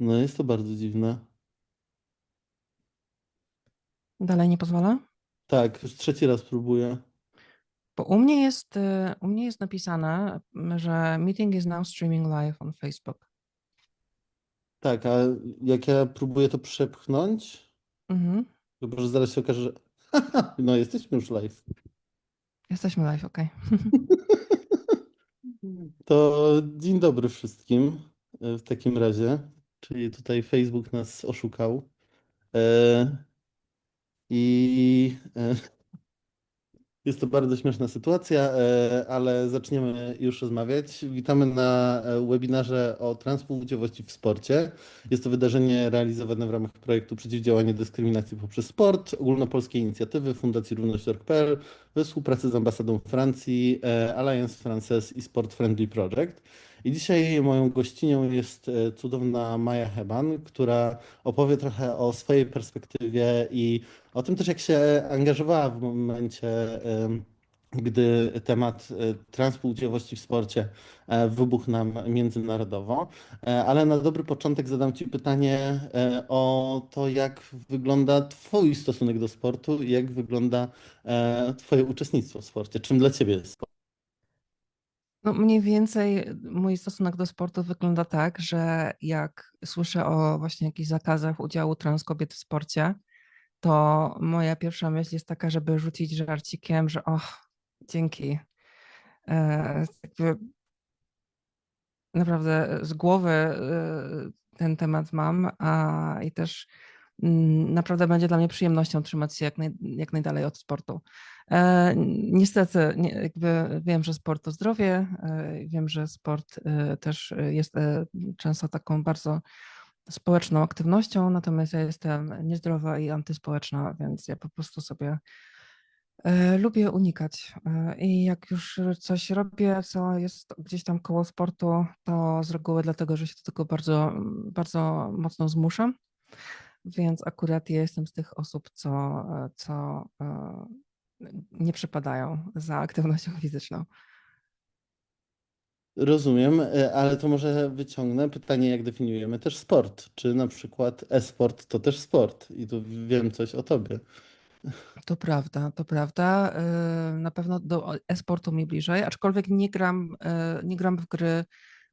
No jest to bardzo dziwne. Dalej nie pozwala? Tak, już trzeci raz próbuję. Bo u mnie jest napisane, że meeting is now streaming live on Facebook. Tak, a jak ja próbuję to przepchnąć, Mhm. chyba że zaraz się okaże, że no jesteśmy już live. Jesteśmy live, okej. To dzień dobry wszystkim w takim razie. Czyli tutaj Facebook nas oszukał. E, I jest to bardzo śmieszna sytuacja, ale zaczniemy już rozmawiać. Witamy na webinarze o transpłciowości w sporcie. Jest to wydarzenie realizowane w ramach projektu Przeciwdziałanie dyskryminacji poprzez sport, ogólnopolskiej inicjatywy Fundacji Równość.pl we współpracy z ambasadą Francji, Alliance Française i Sport Friendly Project. I dzisiaj moją gościnią jest cudowna Maja Heban, która opowie trochę o swojej perspektywie i o tym też, jak się angażowała w momencie, gdy temat transpłciowości w sporcie wybuchł nam międzynarodowo. Ale na dobry początek zadam Ci pytanie o to, jak wygląda Twój stosunek do sportu i jak wygląda Twoje uczestnictwo w sporcie. Czym dla Ciebie jest sport? No, mniej więcej mój stosunek do sportu wygląda tak, że jak słyszę o właśnie jakichś zakazach udziału trans kobiet w sporcie, to moja pierwsza myśl jest taka, żeby rzucić żarcikiem, że och, dzięki. Jakby naprawdę z głowy ten temat mam, a i też naprawdę będzie dla mnie przyjemnością trzymać się jak najdalej od sportu. Niestety, jakby wiem, że sport to zdrowie, wiem, że sport też jest często taką bardzo społeczną aktywnością, natomiast ja jestem niezdrowa i antyspołeczna, więc ja po prostu sobie lubię unikać. I jak już coś robię, co jest gdzieś tam koło sportu, to z reguły dlatego, że się do tego bardzo, bardzo mocno zmuszam. Więc akurat ja jestem z tych osób, co nie przepadają za aktywnością fizyczną. Rozumiem, ale to może wyciągnę pytanie, jak definiujemy też sport? Czy na przykład e-sport to też sport? I tu wiem coś o Tobie. To prawda, to prawda. Na pewno do e-sportu mi bliżej, aczkolwiek nie gram w gry,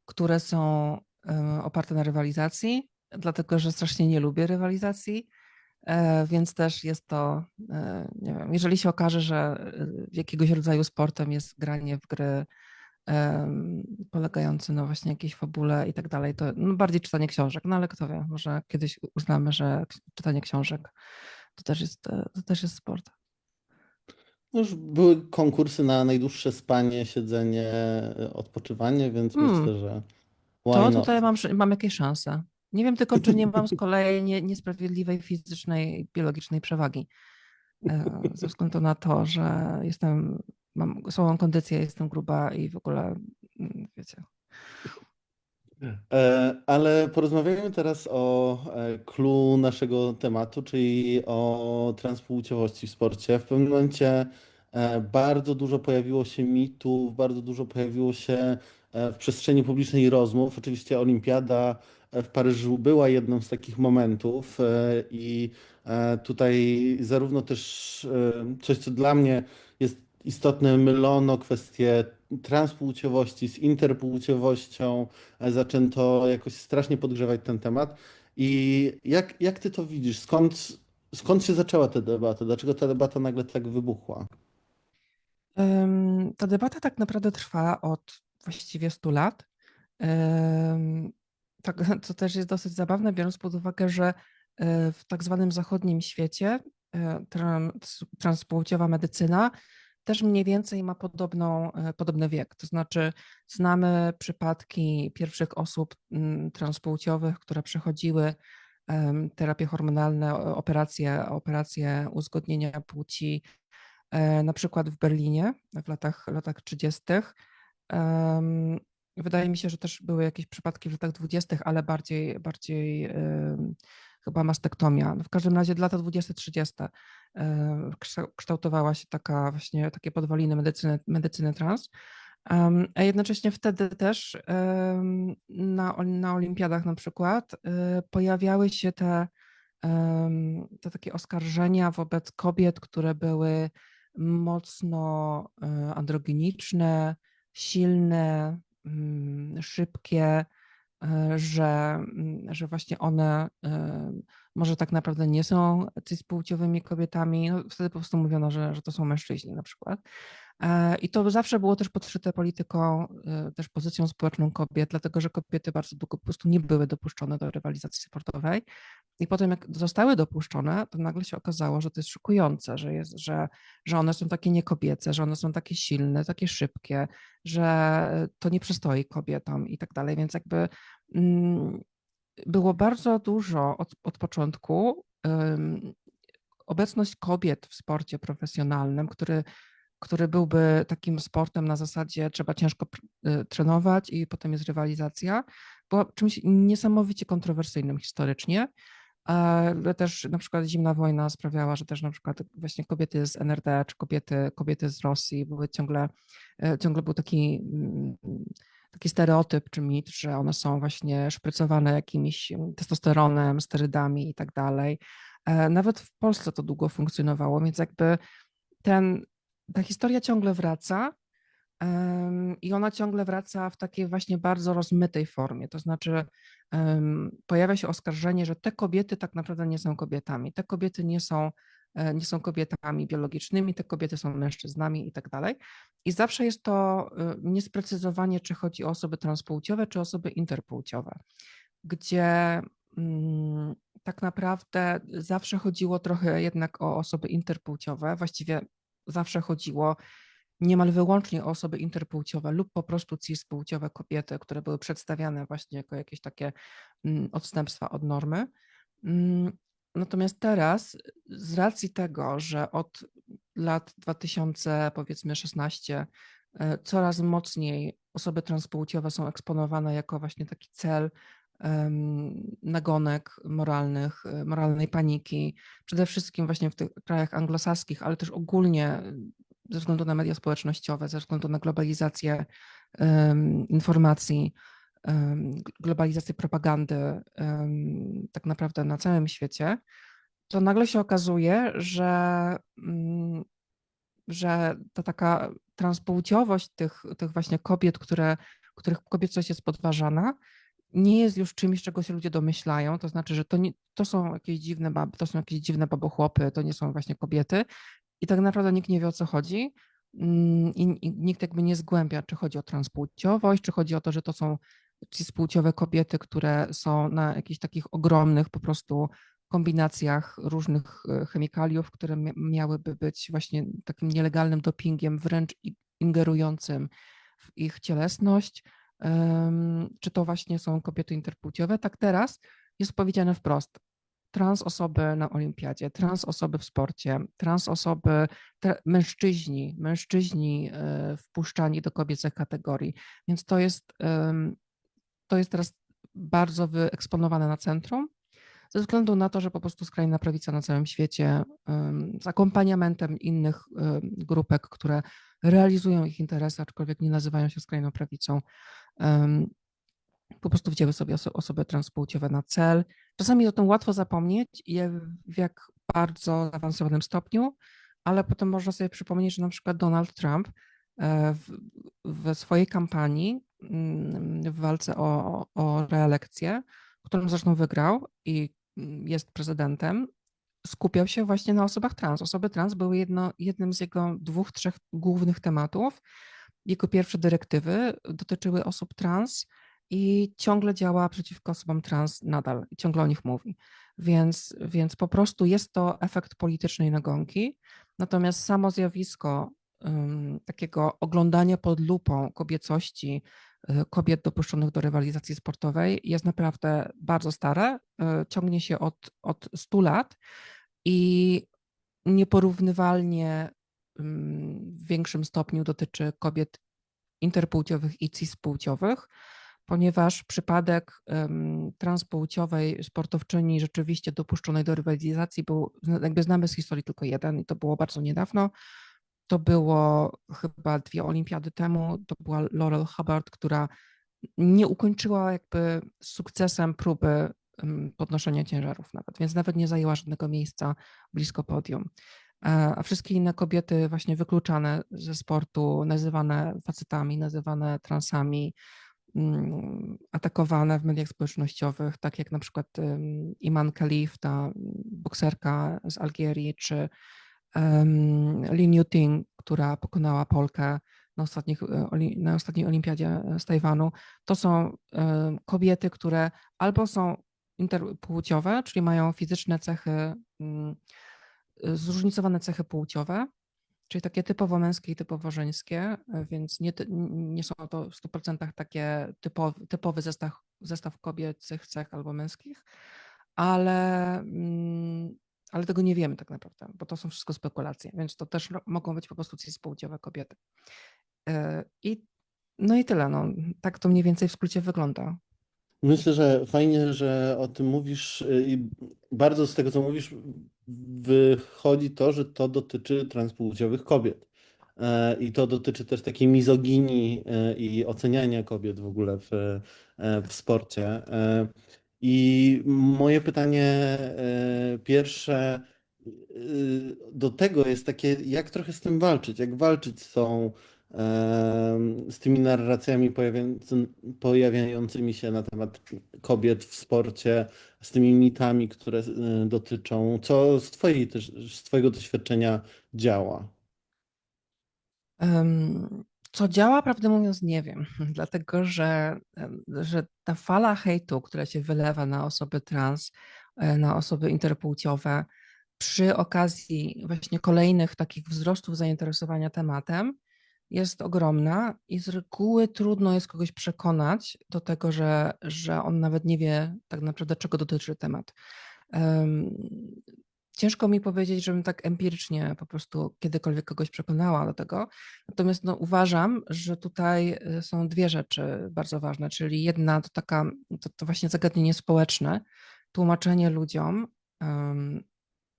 które są oparte na rywalizacji, dlatego że strasznie nie lubię rywalizacji, więc też jest to, nie wiem, jeżeli się okaże, że jakiegoś rodzaju sportem jest granie w gry polegające na właśnie jakiejś fabule i tak dalej, to no bardziej czytanie książek, no ale kto wie, może kiedyś uznamy, że czytanie książek to też jest sport. No już były konkursy na najdłuższe spanie, siedzenie, odpoczywanie, więc Hmm, myślę, że why to tutaj not? mam jakieś szanse. Nie wiem tylko, czy nie mam z kolei niesprawiedliwej fizycznej, biologicznej przewagi. Ze względu na to, że mam słabą kondycję, jestem gruba i w ogóle, wiecie. Ale porozmawiajmy teraz o clou naszego tematu, czyli o transpłciowości w sporcie. W pewnym momencie bardzo dużo pojawiło się mitów, bardzo dużo pojawiło się w przestrzeni publicznej rozmów. Oczywiście Olimpiada w Paryżu była jednym z takich momentów i tutaj zarówno też coś, co dla mnie jest istotne, mylono kwestie transpłciowości z interpłciowością, zaczęto jakoś strasznie podgrzewać ten temat. I jak ty to widzisz? Skąd się zaczęła ta debata? Dlaczego ta debata nagle tak wybuchła? Ta debata tak naprawdę trwa od właściwie 100 lat. Tak, co też jest dosyć zabawne, biorąc pod uwagę, że w tak zwanym zachodnim świecie transpłciowa medycyna też mniej więcej ma podobny wiek. To znaczy, znamy przypadki pierwszych osób transpłciowych, które przechodziły terapie hormonalne, operacje uzgodnienia płci, na przykład w Berlinie w latach 30. Wydaje mi się, że też były jakieś przypadki w latach 20., ale bardziej chyba mastektomia. No w każdym razie lata 20, 30. Kształtowała się taka właśnie takie podwaliny medycyny trans. A jednocześnie wtedy też na olimpiadach na przykład pojawiały się te takie oskarżenia wobec kobiet, które były mocno androginiczne, silne, szybkie, że właśnie one może tak naprawdę nie są cis-płciowymi kobietami. No, wtedy po prostu mówiono, że to są mężczyźni na przykład. I to zawsze było też podszyte polityką, też pozycją społeczną kobiet, dlatego że kobiety bardzo długo po prostu nie były dopuszczone do rywalizacji sportowej. I potem jak zostały dopuszczone, to nagle się okazało, że to jest szokujące, że one są takie niekobiece, że one są takie silne, takie szybkie, że to nie przystoi kobietom i tak dalej. Więc jakby było bardzo dużo od początku obecność kobiet w sporcie profesjonalnym, który byłby takim sportem na zasadzie trzeba ciężko trenować i potem jest rywalizacja, była czymś niesamowicie kontrowersyjnym historycznie, ale też na przykład zimna wojna sprawiała, że też na przykład właśnie kobiety z NRD czy kobiety z Rosji były ciągle był taki stereotyp czy mit, że one są właśnie szprycowane jakimś testosteronem, sterydami i tak dalej. Nawet w Polsce to długo funkcjonowało, więc jakby ta historia ciągle wraca i ona ciągle wraca w takiej właśnie bardzo rozmytej formie. To znaczy pojawia się oskarżenie, że te kobiety tak naprawdę nie są kobietami. Te kobiety nie są kobietami biologicznymi, te kobiety są mężczyznami i tak dalej. I zawsze jest to niesprecyzowanie, czy chodzi o osoby transpłciowe, czy osoby interpłciowe, gdzie tak naprawdę zawsze chodziło trochę jednak o osoby interpłciowe, właściwie zawsze chodziło niemal wyłącznie o osoby interpłciowe lub po prostu cispłciowe kobiety, które były przedstawiane właśnie jako jakieś takie odstępstwa od normy. Natomiast teraz z racji tego, że od lat 2000 powiedzmy 16 coraz mocniej osoby transpłciowe są eksponowane jako właśnie taki cel nagonek moralnych, moralnej paniki, przede wszystkim właśnie w tych krajach anglosaskich, ale też ogólnie ze względu na media społecznościowe, ze względu na globalizację informacji, globalizację propagandy tak naprawdę na całym świecie, to nagle się okazuje, że ta taka transpłciowość tych właśnie kobiet, których kobiecość jest podważana, nie jest już czymś, czego się ludzie domyślają. To znaczy, że to są jakieś dziwne baby, to są jakieś dziwne babochłopy, to nie są właśnie kobiety. I tak naprawdę nikt nie wie, o co chodzi. I nikt jakby nie zgłębia, czy chodzi o transpłciowość, czy chodzi o to, że to są cispłciowe kobiety, które są na jakichś takich ogromnych po prostu kombinacjach różnych chemikaliów, które miałyby być właśnie takim nielegalnym dopingiem, wręcz ingerującym w ich cielesność. Czy to właśnie są kobiety interpłciowe? Tak teraz jest powiedziane wprost. Trans osoby na olimpiadzie, trans osoby w sporcie, trans osoby, mężczyźni wpuszczani do kobiecych kategorii. Więc to jest teraz bardzo wyeksponowane na centrum, ze względu na to, że po prostu skrajna prawica na całym świecie z akompaniamentem innych grupek, które realizują ich interesy, aczkolwiek nie nazywają się skrajną prawicą, po prostu wzięły sobie osoby transpłciowe na cel. Czasami o tym łatwo zapomnieć, w jak bardzo zaawansowanym stopniu, ale potem można sobie przypomnieć, że na przykład Donald Trump w swojej kampanii w walce o reelekcję, którą zresztą wygrał i jest prezydentem, skupiał się właśnie na osobach trans. Osoby trans były jednym z jego dwóch, trzech głównych tematów. Jego pierwsze dyrektywy dotyczyły osób trans i ciągle działa przeciwko osobom trans nadal, ciągle o nich mówi. Więc po prostu jest to efekt politycznej nagonki, natomiast samo zjawisko takiego oglądania pod lupą kobiecości kobiet dopuszczonych do rywalizacji sportowej jest naprawdę bardzo stare, ciągnie się od 100 lat i nieporównywalnie w większym stopniu dotyczy kobiet interpłciowych i cispłciowych, ponieważ przypadek transpłciowej sportowczyni rzeczywiście dopuszczonej do rywalizacji był, jakby znamy z historii tylko jeden i to było bardzo niedawno. To było chyba 2 olimpiady temu. To była Laurel Hubbard, która nie ukończyła jakby z sukcesem próby podnoszenia ciężarów nawet, więc nawet nie zajęła żadnego miejsca blisko podium. A wszystkie inne kobiety właśnie wykluczane ze sportu, nazywane facetami, nazywane transami, atakowane w mediach społecznościowych, tak jak na przykład Iman Khalif, ta bokserka z Algierii, czy Lin Yuting, która pokonała Polkę na ostatniej olimpiadzie z Tajwanu. To są kobiety, które albo są interpłciowe, czyli mają fizyczne cechy, zróżnicowane cechy płciowe, czyli takie typowo męskie i typowo żeńskie, więc nie są to w 100% takie typowy zestaw kobiecych cech albo męskich, ale, ale tego nie wiemy tak naprawdę, bo to są wszystko spekulacje, więc to też mogą być po prostu cispłciowe kobiety. I, no i tyle. No. Tak to mniej więcej w skrócie wygląda. Myślę, że fajnie, że o tym mówisz i bardzo z tego, co mówisz, wychodzi to, że to dotyczy transpłciowych kobiet. I to dotyczy też takiej mizoginii i oceniania kobiet w ogóle w sporcie. I moje pytanie pierwsze do tego jest takie, jak trochę z tym walczyć? Jak walczyć z tymi narracjami pojawiającymi się na temat kobiet w sporcie, z tymi mitami, które dotyczą, co z twojego doświadczenia działa? Co działa, prawdę mówiąc, nie wiem, dlatego że ta fala hejtu, która się wylewa na osoby trans, na osoby interpłciowe, przy okazji właśnie kolejnych takich wzrostów zainteresowania tematem, jest ogromna i z reguły trudno jest kogoś przekonać do tego, że on nawet nie wie tak naprawdę, czego dotyczy temat. Ciężko mi powiedzieć, żebym tak empirycznie po prostu kiedykolwiek kogoś przekonała do tego. Natomiast no, uważam, że tutaj są 2 rzeczy bardzo ważne, czyli jedna to właśnie zagadnienie społeczne, tłumaczenie ludziom,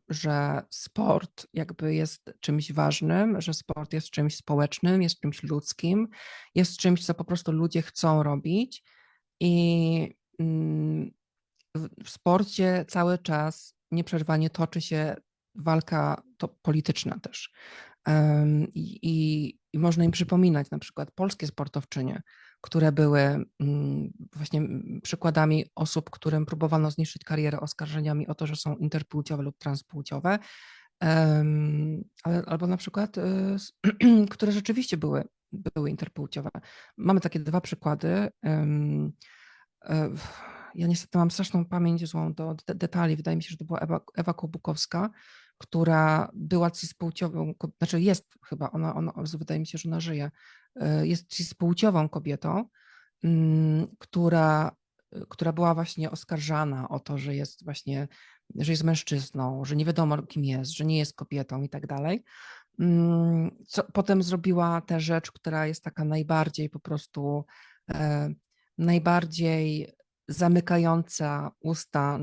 że sport jakby jest czymś ważnym, że sport jest czymś społecznym, jest czymś ludzkim, jest czymś, co po prostu ludzie chcą robić i w sporcie cały czas nieprzerwanie toczy się walka polityczna też. I można im przypominać na przykład polskie sportowczynie, które były właśnie przykładami osób, którym próbowano zniszczyć karierę oskarżeniami o to, że są interpłciowe lub transpłciowe, albo na przykład, które rzeczywiście były interpłciowe. Mamy takie 2 przykłady. E, Ja niestety mam straszną pamięć złą do detali. Wydaje mi się, że to była Ewa Kobukowska, która była cispłciową, znaczy jest chyba, wydaje mi się, że ona żyje, jest cispłciową kobietą, która była właśnie oskarżana o to, że jest mężczyzną, że nie wiadomo kim jest, że nie jest kobietą i tak dalej. Potem zrobiła tę rzecz, która jest taka najbardziej po prostu, najbardziej zamykająca usta,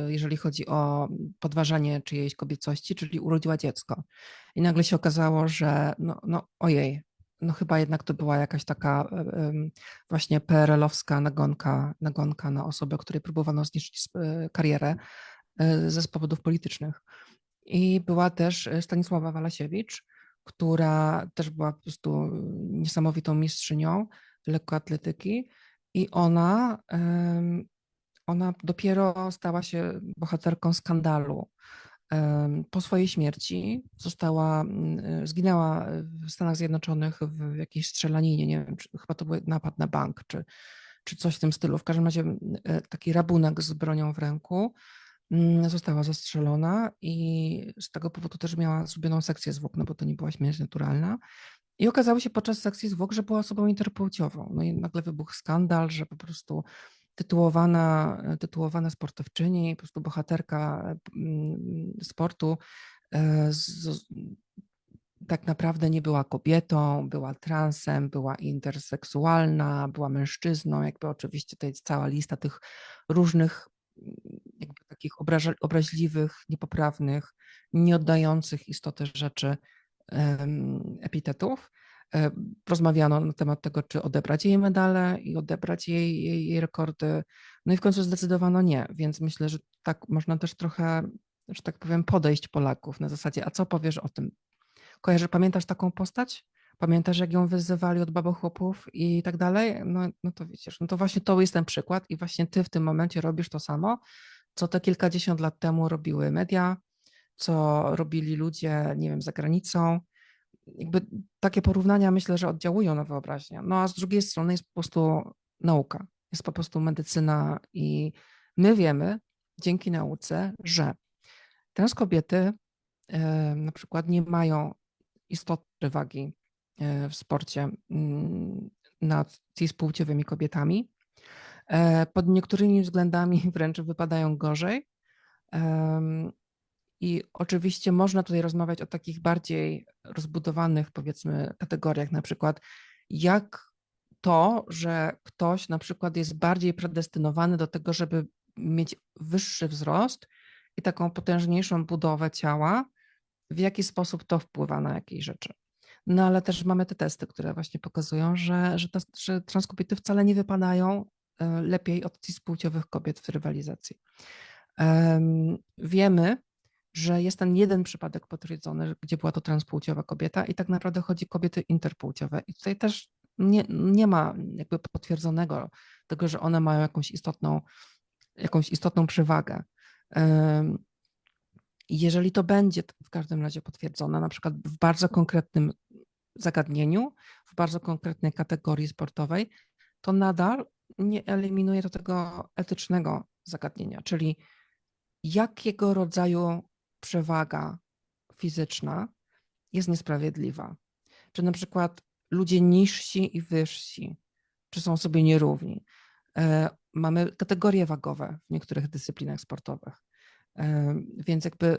jeżeli chodzi o podważanie czyjejś kobiecości, czyli urodziła dziecko. I nagle się okazało, że no ojej, no chyba jednak to była jakaś taka właśnie PRL-owska nagonka na osobę, której próbowano zniszczyć karierę ze powodów politycznych. I była też Stanisława Walasiewicz, która też była po prostu niesamowitą mistrzynią lekkoatletyki i ona dopiero stała się bohaterką skandalu. Po swojej śmierci zginęła w Stanach Zjednoczonych w jakiejś strzelaninie, nie wiem, chyba to był napad na bank, czy coś w tym stylu. W każdym razie taki rabunek z bronią w ręku. Została zastrzelona i z tego powodu też miała zrobioną sekcję zwłok, no bo to nie była śmierć naturalna. I okazało się podczas sekcji zwłok, że była osobą interpłciową. No i nagle wybuchł skandal, że po prostu tytułowana sportowczyni, po prostu bohaterka sportu tak naprawdę nie była kobietą, była transem, była interseksualna, była mężczyzną, jakby oczywiście to jest cała lista tych różnych jakby takich obraźliwych, niepoprawnych, nie oddających istoty rzeczy epitetów. E, Rozmawiano na temat tego, czy odebrać jej medale i odebrać jej rekordy. No i w końcu zdecydowano nie, więc myślę, że tak można też trochę, że tak powiem, podejść Polaków na zasadzie, a co powiesz o tym? Pamiętasz taką postać? Pamiętasz, jak ją wyzywali od babochłopów i tak dalej? No to widzisz, no to właśnie to jest ten przykład i właśnie ty w tym momencie robisz to samo, co te kilkadziesiąt lat temu robiły media, co robili ludzie, nie wiem, za granicą. Jakby takie porównania myślę, że oddziałują na wyobraźnię. No a z drugiej strony jest po prostu nauka, jest po prostu medycyna i my wiemy dzięki nauce, że trans kobiety na przykład nie mają istotnej wagi w sporcie nad cis-płciowymi kobietami. Pod niektórymi względami wręcz wypadają gorzej. I oczywiście można tutaj rozmawiać o takich bardziej rozbudowanych, powiedzmy, kategoriach, na przykład jak to, że ktoś na przykład jest bardziej predestynowany do tego, żeby mieć wyższy wzrost i taką potężniejszą budowę ciała, w jaki sposób to wpływa na jakieś rzeczy. No ale też mamy te testy, które właśnie pokazują, że trans kobiety wcale nie wypadają lepiej od cis-płciowych kobiet w rywalizacji. Wiemy, że jest ten jeden przypadek potwierdzony, gdzie była to transpłciowa kobieta i tak naprawdę chodzi o kobiety interpłciowe. I tutaj też nie ma jakby potwierdzonego tego, że one mają jakąś istotną przewagę. Jeżeli to będzie w każdym razie potwierdzone, na przykład w bardzo konkretnym zagadnieniu, w bardzo konkretnej kategorii sportowej, to nadal nie eliminuje to tego etycznego zagadnienia, czyli jakiego rodzaju przewaga fizyczna jest niesprawiedliwa. Czy na przykład ludzie niżsi i wyżsi, czy są sobie nierówni. Mamy kategorie wagowe w niektórych dyscyplinach sportowych, więc jakby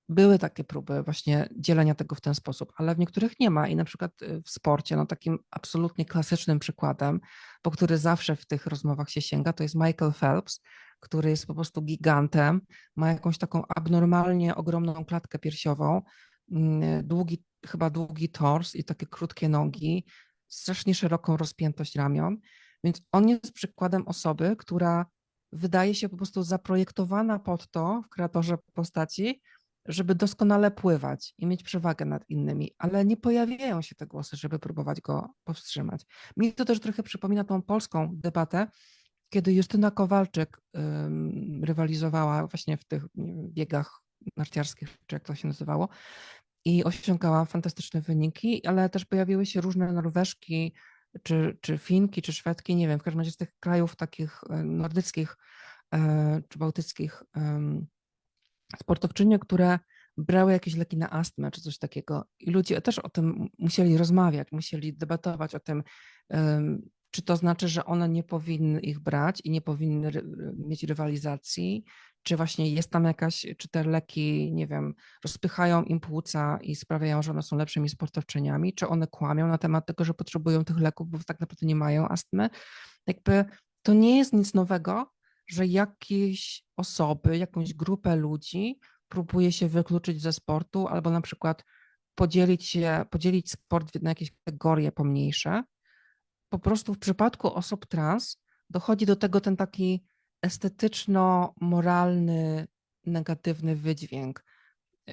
były takie próby właśnie dzielenia tego w ten sposób, ale w niektórych nie ma i na przykład w sporcie, no takim absolutnie klasycznym przykładem, po który zawsze w tych rozmowach się sięga, to jest Michael Phelps, który jest po prostu gigantem, ma jakąś taką abnormalnie ogromną klatkę piersiową, chyba długi tors i takie krótkie nogi, strasznie szeroką rozpiętość ramion, więc on jest przykładem osoby, która wydaje się po prostu zaprojektowana pod to w kreatorze postaci, żeby doskonale pływać i mieć przewagę nad innymi, ale nie pojawiają się te głosy, żeby próbować go powstrzymać. Mi to też trochę przypomina tą polską debatę, kiedy Justyna Kowalczyk rywalizowała właśnie w tych biegach narciarskich, czy jak to się nazywało, i osiągała fantastyczne wyniki, ale też pojawiły się różne Norweżki, czy Finki, czy Szwedki, nie wiem, w każdym razie z tych krajów takich nordyckich czy bałtyckich sportowczynie, które brały jakieś leki na astmę czy coś takiego. I ludzie też o tym musieli rozmawiać, musieli debatować o tym, czy to znaczy, że one nie powinny ich brać i nie powinny mieć rywalizacji, czy właśnie jest tam czy te leki, nie wiem, rozpychają im płuca i sprawiają, że one są lepszymi sportowczyniami, czy one kłamią na temat tego, że potrzebują tych leków, bo tak naprawdę nie mają astmy. Jakby to nie jest nic nowego, że jakieś osoby, jakąś grupę ludzi próbuje się wykluczyć ze sportu albo na przykład podzielić sport na jakieś kategorie pomniejsze. Po prostu w przypadku osób trans dochodzi do tego ten taki estetyczno-moralny, negatywny wydźwięk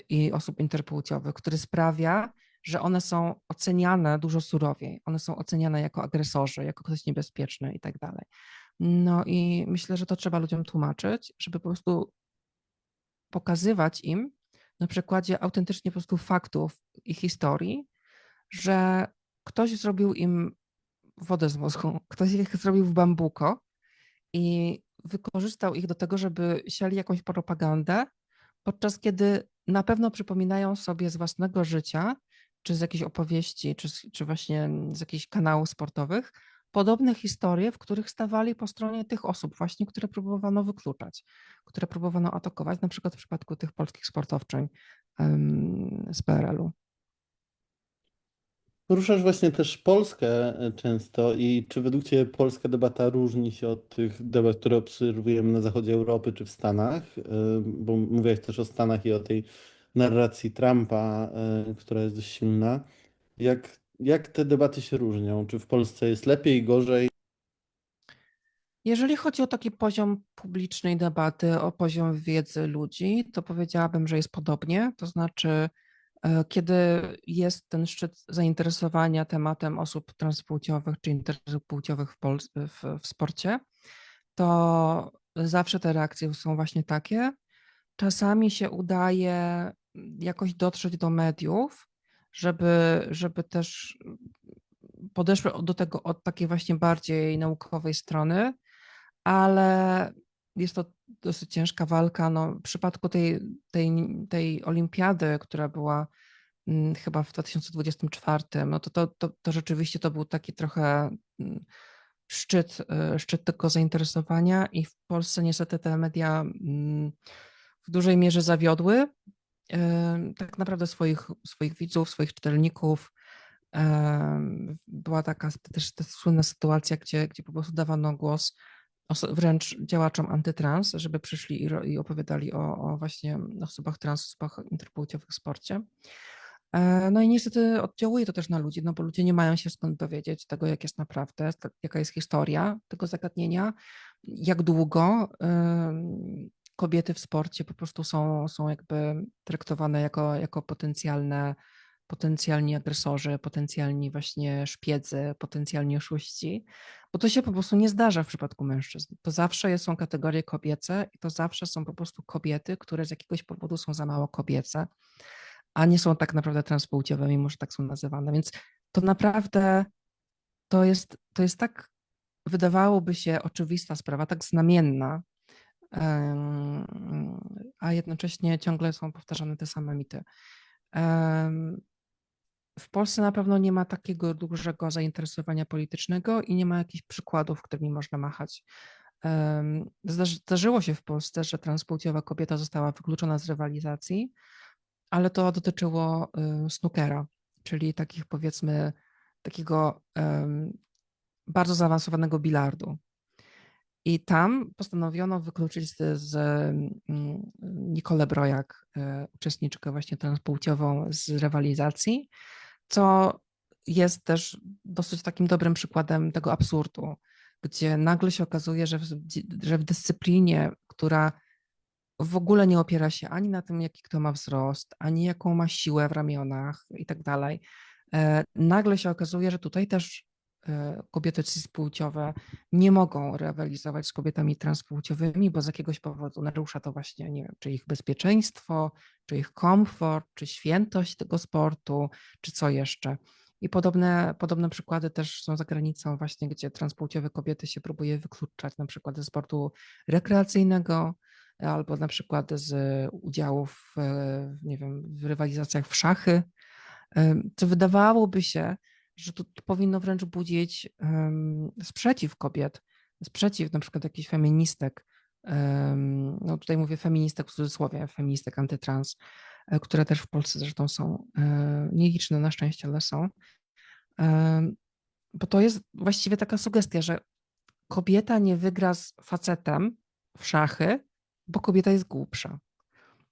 i osób interpłciowych, który sprawia, że one są oceniane dużo surowiej. One są oceniane jako agresorzy, jako ktoś niebezpieczny i tak dalej. No i myślę, że to trzeba ludziom tłumaczyć, żeby po prostu pokazywać im na przykładzie autentycznie po prostu faktów i historii, że ktoś zrobił im wodę z mózgu, ktoś ich zrobił w bambuko i wykorzystał ich do tego, żeby siali jakąś propagandę, podczas kiedy na pewno przypominają sobie z własnego życia, czy z jakiejś opowieści, czy właśnie z jakichś kanałów sportowych, podobne historie, w których stawali po stronie tych osób właśnie, które próbowano wykluczać, które próbowano atakować, na przykład w przypadku tych polskich sportowczyń z PRL-u. Poruszasz właśnie też Polskę często i czy według Ciebie polska debata różni się od tych debat, które obserwujemy na zachodzie Europy czy w Stanach? Bo mówiłeś też o Stanach i o tej narracji Trumpa, która jest dość silna. Jak te debaty się różnią? Czy w Polsce jest lepiej, gorzej? Jeżeli chodzi o taki poziom publicznej debaty, o poziom wiedzy ludzi, to powiedziałabym, że jest podobnie. To znaczy, kiedy jest ten szczyt zainteresowania tematem osób transpłciowych czy interpłciowych w sporcie, to zawsze te reakcje są właśnie takie. Czasami się udaje jakoś dotrzeć do mediów, żeby też podeszły do tego od takiej właśnie bardziej naukowej strony, ale jest to dosyć ciężka walka. No, w przypadku tej olimpiady, która była chyba w 2024, no to rzeczywiście to był taki trochę szczyt tego zainteresowania i w Polsce niestety te media w dużej mierze zawiodły tak naprawdę swoich widzów, swoich czytelników. Była taka też ta słynna sytuacja, gdzie po prostu dawano głos wręcz działaczom antytrans, żeby przyszli i opowiadali o właśnie osobach trans, osobach interpłciowych w sporcie. No i niestety oddziałuje to też na ludzi, no bo ludzie nie mają się skąd dowiedzieć tego, jak jest naprawdę, jaka jest historia tego zagadnienia, jak długo kobiety w sporcie po prostu są jakby traktowane jako potencjalni agresorzy, potencjalni właśnie szpiedzy, potencjalni oszuści, bo to się po prostu nie zdarza w przypadku mężczyzn. To zawsze są kategorie kobiece i to zawsze są po prostu kobiety, które z jakiegoś powodu są za mało kobiece, a nie są tak naprawdę transpłciowe, mimo że tak są nazywane. Więc to naprawdę to jest tak, wydawałoby się, oczywista sprawa, tak znamienna, a jednocześnie ciągle są powtarzane te same mity. W Polsce na pewno nie ma takiego dużego zainteresowania politycznego i nie ma jakichś przykładów, którymi można machać. Zdarzyło się w Polsce, że transpłciowa kobieta została wykluczona z rywalizacji, ale to dotyczyło snookera, czyli takich powiedzmy takiego bardzo zaawansowanego bilardu. I tam postanowiono wykluczyć Nicolę Brojak, uczestniczkę właśnie transpłciową, z rywalizacji, co jest też dosyć takim dobrym przykładem tego absurdu, gdzie nagle się okazuje, że w dyscyplinie, która w ogóle nie opiera się ani na tym, jaki kto ma wzrost, ani jaką ma siłę w ramionach i tak dalej, nagle się okazuje, że tutaj też kobiety cispłciowe nie mogą rywalizować z kobietami transpłciowymi, bo z jakiegoś powodu narusza to właśnie, nie wiem, czy ich bezpieczeństwo, czy ich komfort, czy świętość tego sportu, czy co jeszcze. I podobne przykłady też są za granicą właśnie, gdzie transpłciowe kobiety się próbuje wykluczać na przykład ze sportu rekreacyjnego, albo na przykład z udziałów, nie wiem, w rywalizacjach w szachy, co wydawałoby się, że to powinno wręcz budzić sprzeciw kobiet, sprzeciw na przykład jakichś feministek, no tutaj mówię feministek w cudzysłowie, feministek antytrans, które też w Polsce zresztą są nieliczne na szczęście, ale są, bo to jest właściwie taka sugestia, że kobieta nie wygra z facetem w szachy, bo kobieta jest głupsza.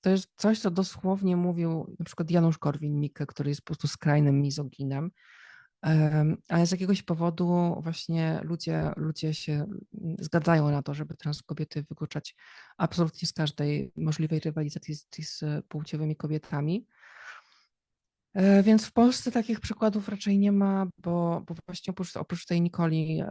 To jest coś, co dosłownie mówił na przykład Janusz Korwin-Mikke, który jest po prostu skrajnym mizoginem, ale z jakiegoś powodu właśnie ludzie się zgadzają na to, żeby trans kobiety wykluczać absolutnie z każdej możliwej rywalizacji z płciowymi kobietami. Więc w Polsce takich przykładów raczej nie ma, bo właśnie oprócz tej Nikoli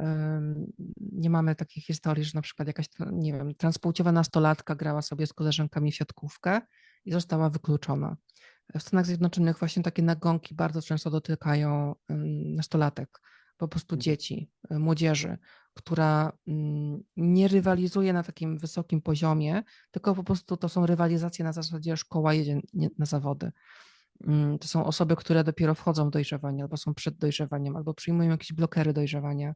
nie mamy takiej historii, że na przykład jakaś, nie wiem, transpłciowa nastolatka grała sobie z koleżankami w siatkówkę i została wykluczona. W Stanach Zjednoczonych właśnie takie nagonki bardzo często dotykają nastolatek, po prostu dzieci, młodzieży, która nie rywalizuje na takim wysokim poziomie, tylko po prostu to są rywalizacje na zasadzie szkoła jedzie na zawody. To są osoby, które dopiero wchodzą w dojrzewanie, albo są przed dojrzewaniem, albo przyjmują jakieś blokery dojrzewania,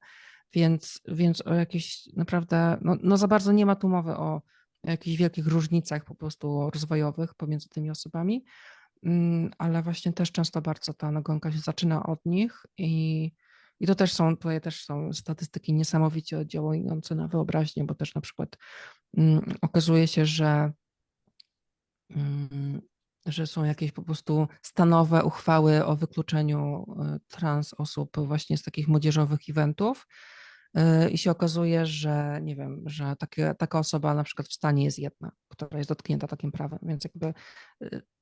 więc o jakieś naprawdę, no za bardzo nie ma tu mowy o jakichś wielkich różnicach po prostu rozwojowych pomiędzy tymi osobami, ale właśnie też często bardzo ta nagonka się zaczyna od nich i tutaj też są statystyki niesamowicie oddziałujące na wyobraźnię, bo też na przykład okazuje się, że że są jakieś po prostu stanowe uchwały o wykluczeniu trans osób właśnie z takich młodzieżowych eventów. I się okazuje, że nie wiem, że taka osoba na przykład w stanie jest jedna, która jest dotknięta takim prawem. Więc jakby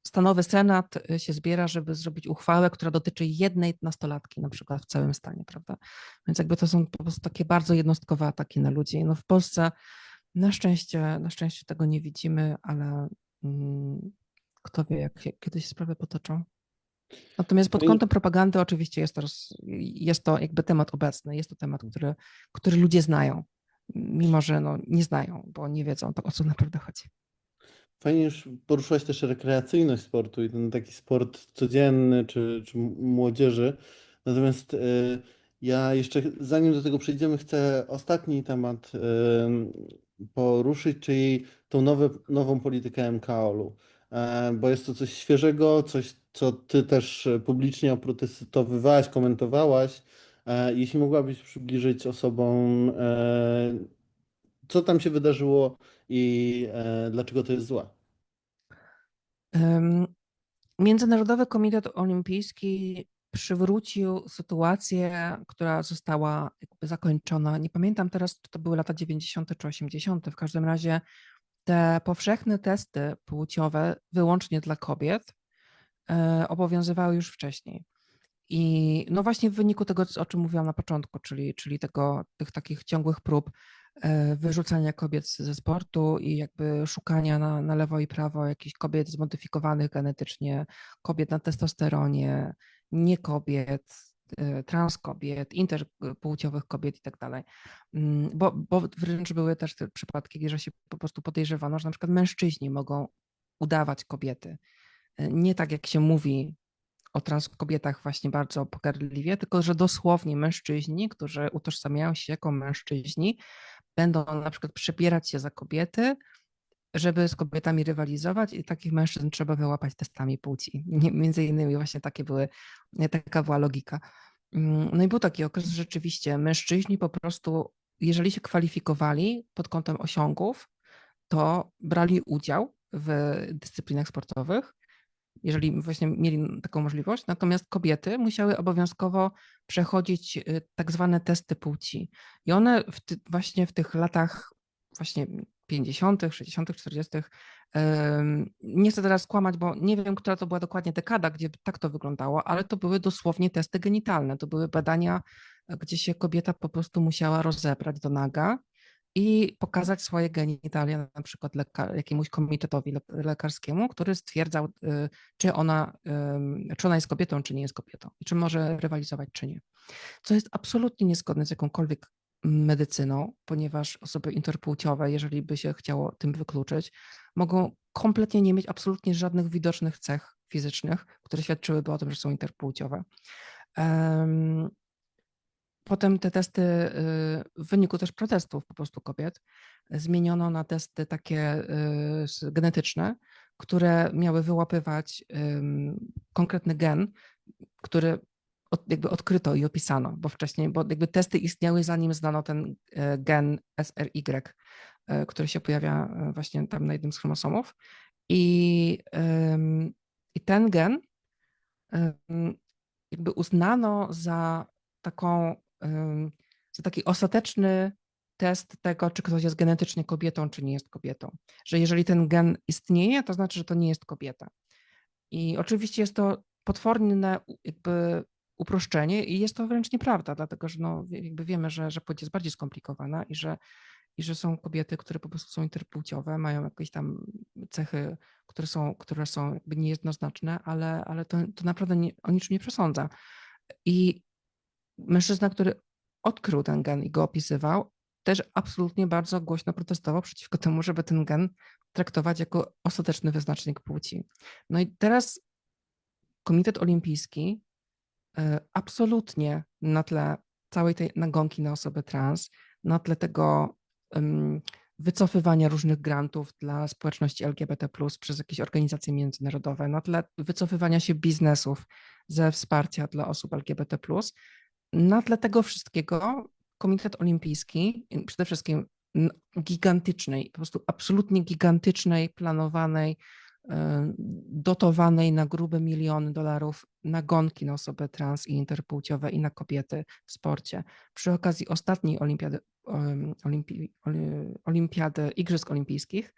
stanowy senat się zbiera, żeby zrobić uchwałę, która dotyczy jednej nastolatki na przykład w całym stanie, prawda? Więc jakby to są po prostu takie bardzo jednostkowe ataki na ludzi. No w Polsce na szczęście tego nie widzimy, ale kto wie, jak się kiedyś sprawy potoczą. Natomiast pod Fajnie, kątem propagandy oczywiście jest to jakby temat obecny, jest to temat, który ludzie znają, mimo że no, nie znają, bo nie wiedzą, o co naprawdę chodzi. fajnie już poruszyłaś też rekreacyjność sportu i ten taki sport codzienny czy młodzieży. Natomiast ja jeszcze, zanim do tego przejdziemy, chcę ostatni temat poruszyć, czyli tą nową politykę MKOL-u. Bo jest to coś świeżego, coś, co ty też publicznie oprotestowywałaś, komentowałaś. Jeśli mogłabyś przybliżyć osobom, co tam się wydarzyło i dlaczego to jest złe. Międzynarodowy Komitet Olimpijski przywrócił sytuację, która została jakby zakończona. Nie pamiętam teraz, czy to były lata 90. czy 80. W każdym razie te powszechne testy płciowe wyłącznie dla kobiet obowiązywały już wcześniej. I no właśnie w wyniku tego, o czym mówiłam na początku, czyli tych takich ciągłych prób wyrzucania kobiet ze sportu i jakby szukania na lewo i prawo jakichś kobiet zmodyfikowanych genetycznie, kobiet na testosteronie, nie kobiet, trans kobiet, interpłciowych kobiet i tak dalej. Bo wręcz były też te przypadki, że się po prostu podejrzewano, że na przykład mężczyźni mogą udawać kobiety. Nie tak jak się mówi o trans kobietach właśnie bardzo pogardliwie, tylko że dosłownie mężczyźni, którzy utożsamiają się jako mężczyźni, będą na przykład przebierać się za kobiety, żeby z kobietami rywalizować i takich mężczyzn trzeba wyłapać testami płci. Między innymi właśnie taka była logika. No i był taki okres, że rzeczywiście mężczyźni po prostu, jeżeli się kwalifikowali pod kątem osiągów, to brali udział w dyscyplinach sportowych, jeżeli właśnie mieli taką możliwość. Natomiast kobiety musiały obowiązkowo przechodzić tak zwane testy płci. I one właśnie w tych latach właśnie 50., 60., 40., nie chcę teraz kłamać, bo nie wiem, która to była dokładnie dekada, gdzie tak to wyglądało, ale to były dosłownie testy genitalne. To były badania, gdzie się kobieta po prostu musiała rozebrać do naga i pokazać swoje genitalia na przykład jakiemuś komitetowi lekarskiemu, który stwierdzał, czy ona jest kobietą, czy nie jest kobietą i czy może rywalizować, czy nie. Co jest absolutnie niezgodne z jakąkolwiek medycyną, ponieważ osoby interpłciowe, jeżeli by się chciało tym wykluczyć, mogą kompletnie nie mieć absolutnie żadnych widocznych cech fizycznych, które świadczyłyby o tym, że są interpłciowe. Potem te testy w wyniku też protestów po prostu kobiet zmieniono na testy takie genetyczne, które miały wyłapywać konkretny gen, który jakby odkryto i opisano, bo jakby testy istniały zanim znano ten gen SRY, który się pojawia właśnie tam na jednym z chromosomów. I, i ten gen jakby uznano taką, za taki ostateczny test tego, czy ktoś jest genetycznie kobietą, czy nie jest kobietą. Że jeżeli ten gen istnieje, to znaczy, że to nie jest kobieta. I oczywiście jest to potworne jakby uproszczenie i jest to wręcz nieprawda, dlatego że no, jakby wiemy, że płeć jest bardziej skomplikowana i że są kobiety, które po prostu są interpłciowe, mają jakieś tam cechy, które są jakby niejednoznaczne, ale to naprawdę o niczym nie przesądza. I mężczyzna, który odkrył ten gen i go opisywał, też absolutnie bardzo głośno protestował przeciwko temu, żeby ten gen traktować jako ostateczny wyznacznik płci. No i teraz Komitet Olimpijski absolutnie na tle całej tej nagonki na osoby trans, na tle tego wycofywania różnych grantów dla społeczności LGBT+, przez jakieś organizacje międzynarodowe, na tle wycofywania się biznesów ze wsparcia dla osób LGBT+, na tle tego wszystkiego Komitet Olimpijski, przede wszystkim gigantycznej, po prostu absolutnie gigantycznej, planowanej dotowanej na grube miliony dolarów nagonki na osoby trans i interpłciowe i na kobiety w sporcie. Przy okazji ostatniej olimpiady Igrzysk Olimpijskich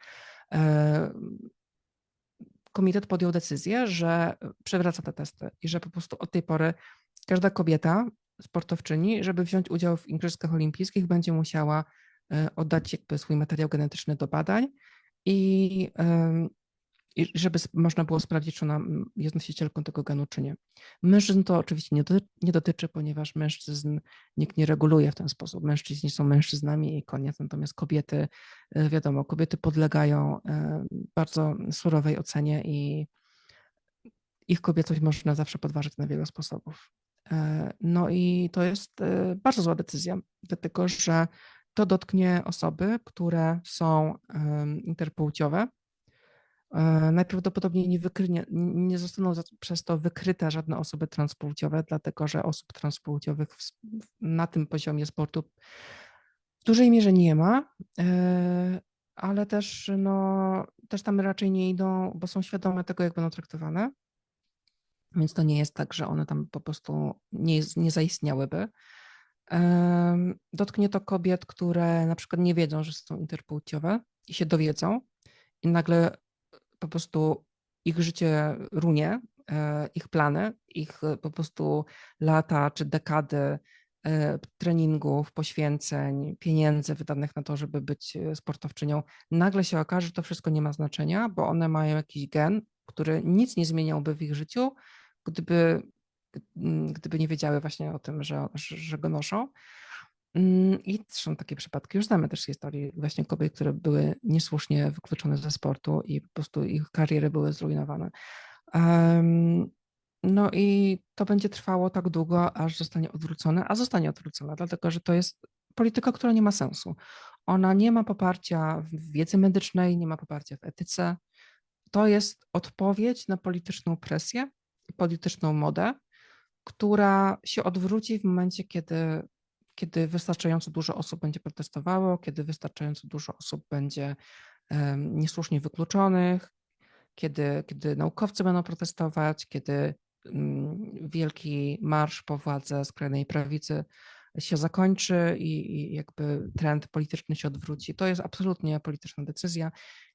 komitet podjął decyzję, że przywraca te testy i że po prostu od tej pory każda kobieta, sportowczyni, żeby wziąć udział w Igrzyskach Olimpijskich, będzie musiała oddać jakby swój materiał genetyczny do badań i, i żeby można było sprawdzić, czy ona jest nosicielką tego genu, czy nie. Mężczyzn to oczywiście nie dotyczy, ponieważ mężczyzn nikt nie reguluje w ten sposób. Mężczyźni są mężczyznami i koniec. Natomiast kobiety, wiadomo, kobiety podlegają bardzo surowej ocenie i ich kobiecość można zawsze podważyć na wiele sposobów. No i to jest bardzo zła decyzja, dlatego że to dotknie osoby, które są interpłciowe. Najprawdopodobniej nie zostaną przez to wykryte żadne osoby transpłciowe, dlatego że osób transpłciowych na tym poziomie sportu w dużej mierze nie ma, ale też, no, też tam raczej nie idą, bo są świadome tego, jak będą traktowane. Więc to nie jest tak, że one tam po prostu nie zaistniałyby. Dotknie to kobiet, które na przykład nie wiedzą, że są interpłciowe i się dowiedzą i nagle po prostu ich życie runie, ich plany, ich po prostu lata czy dekady treningów, poświęceń, pieniędzy wydanych na to, żeby być sportowczynią. Nagle się okaże, że to wszystko nie ma znaczenia, bo one mają jakiś gen, który nic nie zmieniałby w ich życiu, gdyby nie wiedziały właśnie o tym, że go noszą. I są takie przypadki, już znamy też historii właśnie kobiet, które były niesłusznie wykluczone ze sportu i po prostu ich kariery były zrujnowane. No i to będzie trwało tak długo, aż zostanie odwrócone, a zostanie odwrócone, dlatego że to jest polityka, która nie ma sensu. Ona nie ma poparcia w wiedzy medycznej, nie ma poparcia w etyce. To jest odpowiedź na polityczną presję i polityczną modę, która się odwróci w momencie, kiedy wystarczająco dużo osób będzie protestowało, kiedy wystarczająco dużo osób będzie niesłusznie wykluczonych, kiedy naukowcy będą protestować, kiedy wielki marsz po władzę skrajnej prawicy się zakończy i jakby trend polityczny się odwróci. To jest absolutnie polityczna decyzja,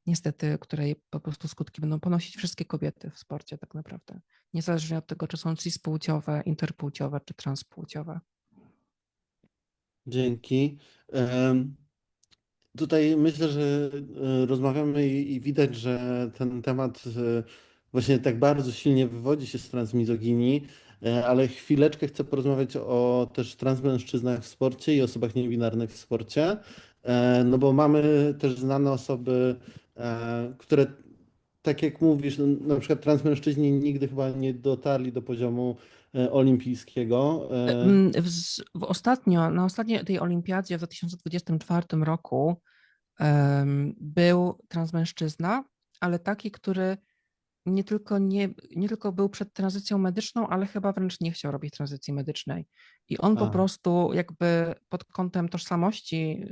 niestety, której po prostu skutki będą ponosić wszystkie kobiety w sporcie tak naprawdę, niezależnie od tego, czy są cispłciowe, interpłciowe czy transpłciowe. Dzięki. Tutaj myślę, że rozmawiamy i widać, że ten temat właśnie tak bardzo silnie wywodzi się z transmizoginii, ale chwileczkę chcę porozmawiać o też transmężczyznach w sporcie i osobach niebinarnych w sporcie, no bo mamy też znane osoby, które tak jak mówisz, no, na przykład transmężczyźni nigdy chyba nie dotarli do poziomu olimpijskiego. Na ostatniej tej olimpiadzie w 2024 roku był transmężczyzna, ale taki, który nie tylko był przed tranzycją medyczną, ale chyba wręcz nie chciał robić tranzycji medycznej. I on po A, prostu jakby pod kątem tożsamości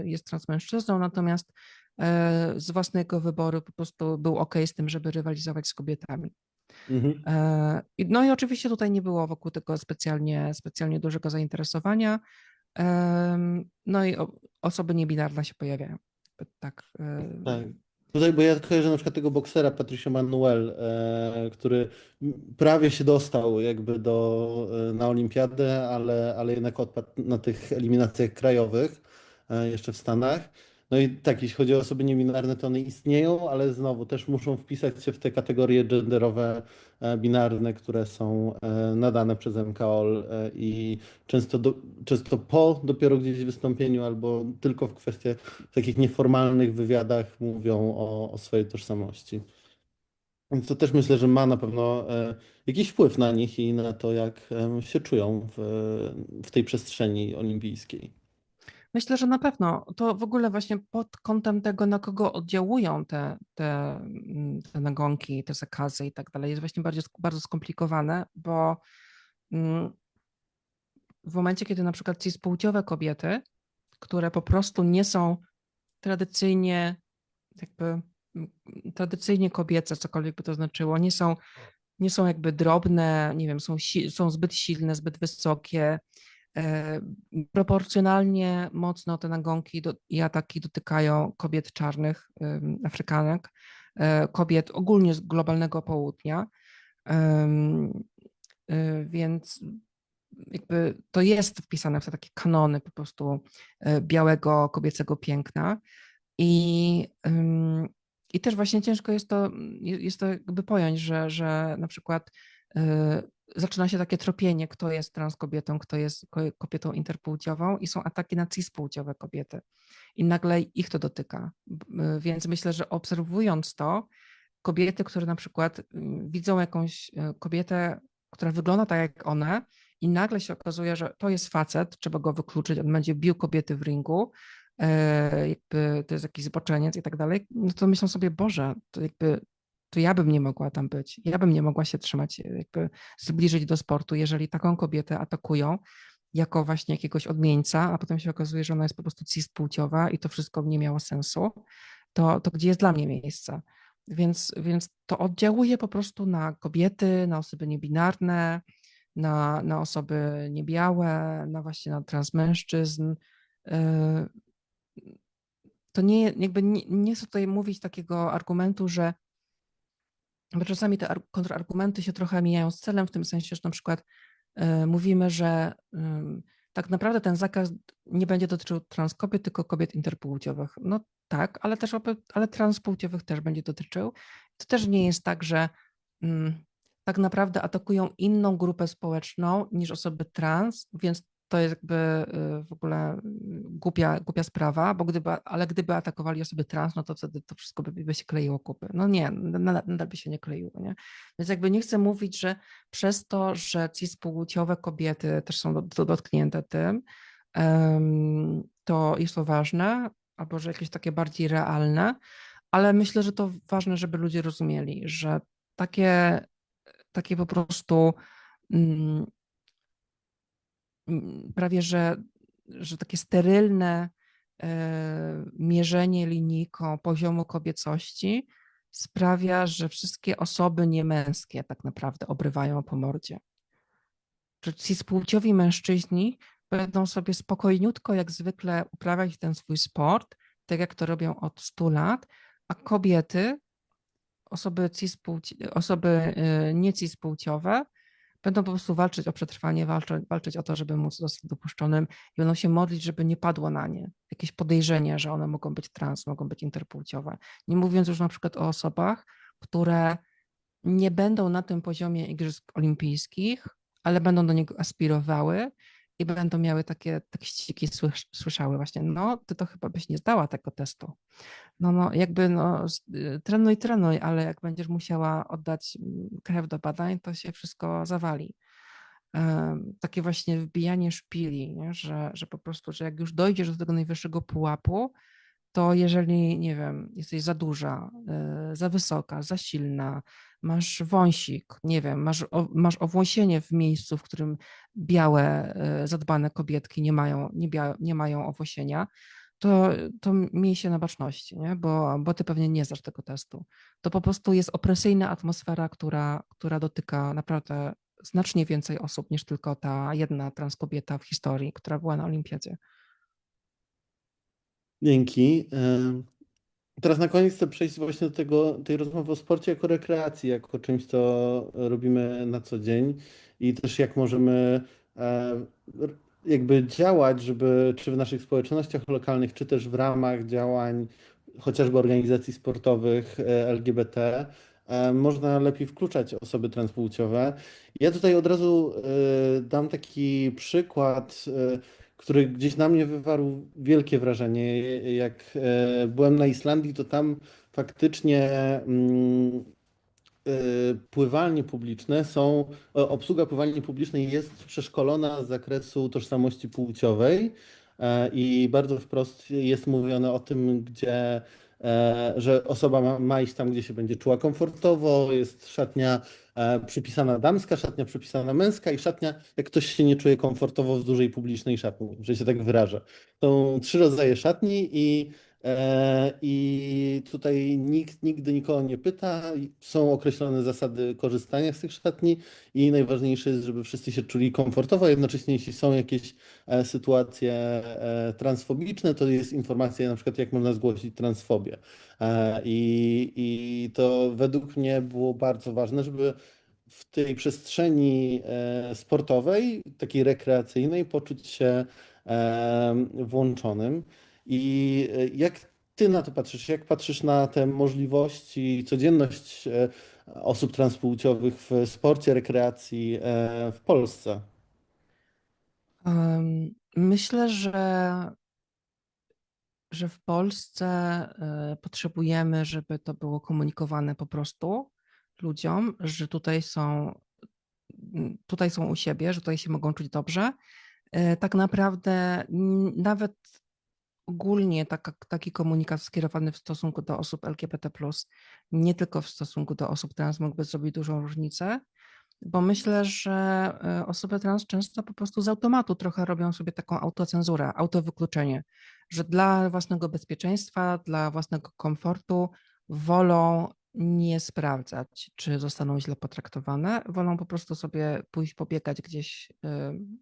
jest transmężczyzną, natomiast z własnego wyboru po prostu był OK z tym, żeby rywalizować z kobietami. mhm. No i oczywiście tutaj nie było wokół tego specjalnie dużego zainteresowania. No i osoby niebinarne się pojawiają. Tak. Tak. Tutaj, bo ja kojarzę na przykład tego boksera Patricio Manuel, który prawie się dostał jakby na olimpiadę, ale jednak odpadł na tych eliminacjach krajowych jeszcze w Stanach. No i tak, jeśli chodzi o osoby niebinarne, to one istnieją, ale znowu też muszą wpisać się w te kategorie genderowe, binarne, które są nadane przez MKOL i często po dopiero gdzieś wystąpieniu albo tylko w kwestii w takich nieformalnych wywiadach mówią o swojej tożsamości. Więc to też myślę, że ma na pewno jakiś wpływ na nich i na to, jak się czują w tej przestrzeni olimpijskiej. Myślę, że na pewno. To w ogóle właśnie pod kątem tego, na kogo oddziałują te nagonki, te zakazy i tak dalej, jest właśnie bardzo skomplikowane, bo w momencie, kiedy na przykład cispłciowe kobiety, które po prostu nie są tradycyjnie jakby tradycyjnie kobiece, cokolwiek by to znaczyło, nie są jakby drobne, nie wiem, są zbyt silne, zbyt wysokie. E, Proporcjonalnie mocno te nagonki i ataki dotykają kobiet czarnych, Afrykanek, kobiet ogólnie z globalnego południa. Więc jakby to jest wpisane w te takie kanony po prostu białego kobiecego piękna. I, i też właśnie ciężko jest to jakby pojąć, że na przykład zaczyna się takie tropienie, kto jest transkobietą, kto jest kobietą interpłciową i są ataki na cispłciowe kobiety. I nagle ich to dotyka. Więc myślę, że obserwując to, kobiety, które na przykład widzą jakąś kobietę, która wygląda tak jak one i nagle się okazuje, że to jest facet, trzeba go wykluczyć, on będzie bił kobiety w ringu, jakby to jest jakiś zboczeniec i tak dalej, no to myślą sobie, Boże, to jakby to ja bym nie mogła tam być, ja bym nie mogła się trzymać, jakby zbliżyć do sportu, jeżeli taką kobietę atakują jako właśnie jakiegoś odmieńca, a potem się okazuje, że ona jest po prostu cispłciowa i to wszystko nie miało sensu, to gdzie jest dla mnie miejsce? Więc to oddziałuje po prostu na kobiety, na osoby niebinarne, na osoby niebiałe, na właśnie na transmężczyzn. To nie chcę tutaj mówić takiego argumentu, że bo czasami te kontrargumenty się trochę mijają z celem, w tym sensie, że na przykład mówimy, że tak naprawdę ten zakaz nie będzie dotyczył transkobiet, tylko kobiet interpłciowych. No tak, ale transpłciowych też będzie dotyczył. To też nie jest tak, że tak naprawdę atakują inną grupę społeczną niż osoby trans, więc to jest jakby w ogóle głupia sprawa, bo gdyby atakowali osoby trans, no to wtedy to wszystko by się kleiło kupy. No nie, nadal by się nie kleiło, nie? Więc jakby nie chcę mówić, że przez to, że cispłciowe kobiety też są dotknięte tym, to jest to ważne, albo że jakieś takie bardziej realne, ale myślę, że to ważne, żeby ludzie rozumieli, że takie, takie po prostu prawie, że takie sterylne mierzenie linijką poziomu kobiecości sprawia, że wszystkie osoby niemęskie tak naprawdę obrywają po mordzie. Że ci spłciowi mężczyźni będą sobie spokojniutko, jak zwykle, uprawiać ten swój sport, tak jak to robią od 100 lat, a kobiety, osoby niecispłciowe, będą po prostu walczyć o przetrwanie, walczyć o to, żeby móc zostać dopuszczonym i będą się modlić, żeby nie padło na nie jakieś podejrzenie, że one mogą być trans, mogą być interpłciowe. Nie mówiąc już na przykład o osobach, które nie będą na tym poziomie Igrzysk Olimpijskich, ale będą do niego aspirowały i będą miały takie tekściki, słyszały właśnie, no ty to chyba byś nie zdała tego testu. No jakby trenuj, ale jak będziesz musiała oddać krew do badań, to się wszystko zawali. Takie właśnie wbijanie szpili, nie? Że po prostu, że jak już dojdziesz do tego najwyższego pułapu, to jeżeli, nie wiem, jesteś za duża, za wysoka, za silna, masz wąsik, nie wiem, masz owłosienie w miejscu, w którym białe, zadbane kobietki nie mają owłosienia, to miej się na baczności, nie? Bo ty pewnie nie znasz tego testu. To po prostu jest opresyjna atmosfera, która dotyka naprawdę znacznie więcej osób niż tylko ta jedna transkobieta w historii, która była na olimpiadzie. Dzięki. Teraz na koniec chcę przejść właśnie do tej rozmowy o sporcie jako rekreacji, jako czymś, co robimy na co dzień i też jak możemy jakby działać, żeby czy w naszych społecznościach lokalnych, czy też w ramach działań chociażby organizacji sportowych LGBT, można lepiej wkluczać osoby transpłciowe. Ja tutaj od razu dam taki przykład, który gdzieś na mnie wywarł wielkie wrażenie. Jak byłem na Islandii, to tam faktycznie pływalnie publiczne obsługa pływalni publicznej jest przeszkolona z zakresu tożsamości płciowej i bardzo wprost jest mówione o tym, że osoba ma iść tam, gdzie się będzie czuła komfortowo, jest szatnia przypisana damska, szatnia przypisana męska i szatnia, jak ktoś się nie czuje komfortowo w dużej publicznej szatni, że się tak wyrażę. Są trzy rodzaje szatni i I tutaj nikt nigdy nikogo nie pyta. Są określone zasady korzystania z tych szatni i najważniejsze jest, żeby wszyscy się czuli komfortowo. Jednocześnie, jeśli są jakieś sytuacje transfobiczne, to jest informacja na przykład, jak można zgłosić transfobię. I to według mnie było bardzo ważne, żeby w tej przestrzeni sportowej, takiej rekreacyjnej, poczuć się włączonym. I jak ty na to patrzysz? Jak patrzysz na te możliwości, codzienność osób transpłciowych w sporcie, rekreacji w Polsce? Myślę, że w Polsce potrzebujemy, żeby to było komunikowane po prostu ludziom, że tutaj są u siebie, że tutaj się mogą czuć dobrze. Tak naprawdę nawet ogólnie taki komunikat skierowany w stosunku do osób LGBT+, nie tylko w stosunku do osób trans mógłby zrobić dużą różnicę, bo myślę, że osoby trans często po prostu z automatu trochę robią sobie taką autocenzurę, autowykluczenie, że dla własnego bezpieczeństwa, dla własnego komfortu wolą nie sprawdzać, czy zostaną źle potraktowane, wolą po prostu sobie pójść pobiegać gdzieś,